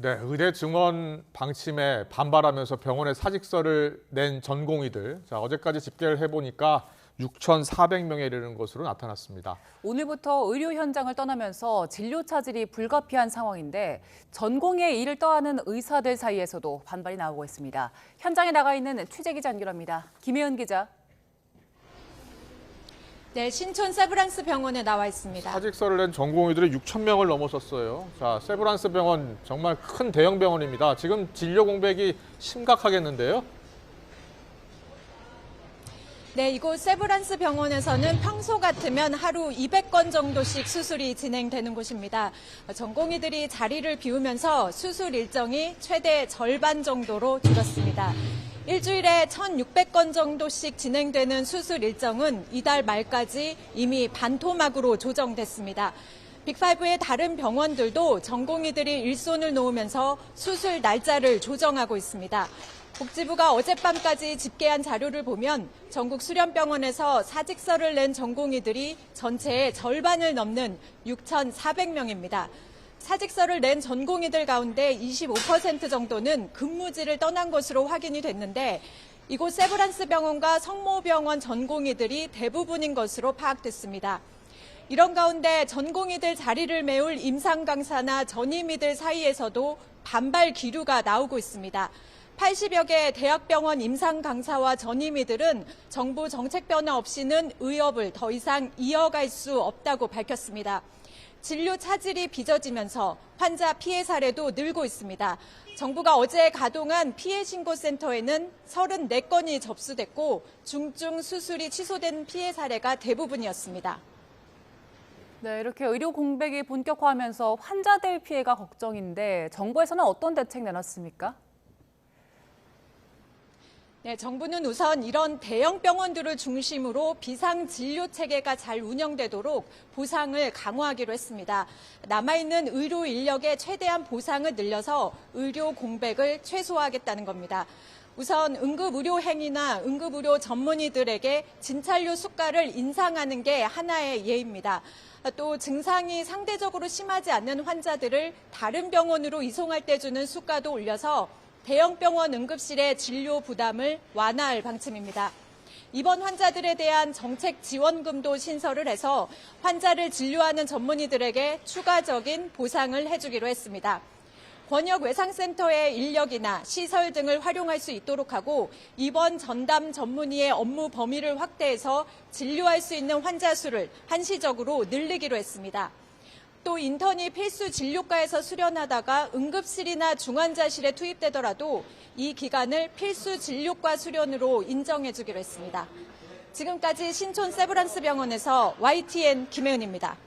네, 의대 증원 방침에 반발하면서 병원에 사직서를 낸 전공의들. 자, 어제까지 집계를 해보니까 6,400명에 이르는 것으로 나타났습니다. 오늘부터 의료 현장을 떠나면서 진료 차질이 불가피한 상황인데 전공의 일을 떠하는 의사들 사이에서도 반발이 나오고 있습니다. 현장에 나가 있는 취재 기자 연결합니다. 김혜은 기자. 네, 신촌 세브란스 병원에 나와 있습니다. 사직서를 낸 전공의들이 6,000명을 넘어섰어요. 자, 세브란스 병원 정말 큰 대형 병원입니다. 지금 진료 공백이 심각하겠는데요? 네, 이곳 세브란스 병원에서는 평소 같으면 하루 200건 정도씩 수술이 진행되는 곳입니다. 전공의들이 자리를 비우면서 수술 일정이 최대 절반 정도로 줄었습니다. 일주일에 1,600건 정도씩 진행되는 수술 일정은 이달 말까지 이미 반토막으로 조정됐습니다. 빅5의 다른 병원들도 전공의들이 일손을 놓으면서 수술 날짜를 조정하고 있습니다. 복지부가 어젯밤까지 집계한 자료를 보면 전국 수련병원에서 사직서를 낸 전공의들이 전체의 절반을 넘는 6,400명입니다. 사직서를 낸 전공의들 가운데 25% 정도는 근무지를 떠난 것으로 확인이 됐는데 이곳 세브란스 병원과 성모병원 전공의들이 대부분인 것으로 파악됐습니다. 이런 가운데 전공의들 자리를 메울 임상 강사나 전임의들 사이에서도 반발 기류가 나오고 있습니다. 80여 개 대학병원 임상 강사와 전임의들은 정부 정책 변화 없이는 의업을 더 이상 이어갈 수 없다고 밝혔습니다. 진료 차질이 빚어지면서 환자 피해 사례도 늘고 있습니다. 정부가 어제 가동한 피해 신고센터에는 34건이 접수됐고 중증 수술이 취소된 피해 사례가 대부분이었습니다. 네, 이렇게 의료 공백이 본격화하면서 환자들 피해가 걱정인데 정부에서는 어떤 대책 내놨습니까? 네, 정부는 우선 이런 대형 병원들을 중심으로 비상 진료 체계가 잘 운영되도록 보상을 강화하기로 했습니다. 남아있는 의료 인력의 최대한 보상을 늘려서 의료 공백을 최소화하겠다는 겁니다. 우선 응급의료행위나 응급의료 전문의들에게 진찰료 수가를 인상하는 게 하나의 예입니다. 또 증상이 상대적으로 심하지 않는 환자들을 다른 병원으로 이송할 때 주는 수가도 올려서 대형 병원 응급실의 진료 부담을 완화할 방침입니다. 입원 환자들에 대한 정책 지원금도 신설을 해서 환자를 진료하는 전문의들에게 추가적인 보상을 해주기로 했습니다. 권역 외상센터의 인력이나 시설 등을 활용할 수 있도록 하고 입원 전담 전문의의 업무 범위를 확대해서 진료할 수 있는 환자 수를 한시적으로 늘리기로 했습니다. 또 인턴이 필수 진료과에서 수련하다가 응급실이나 중환자실에 투입되더라도 이 기간을 필수 진료과 수련으로 인정해주기로 했습니다. 지금까지 신촌 세브란스 병원에서 YTN 김혜은입니다.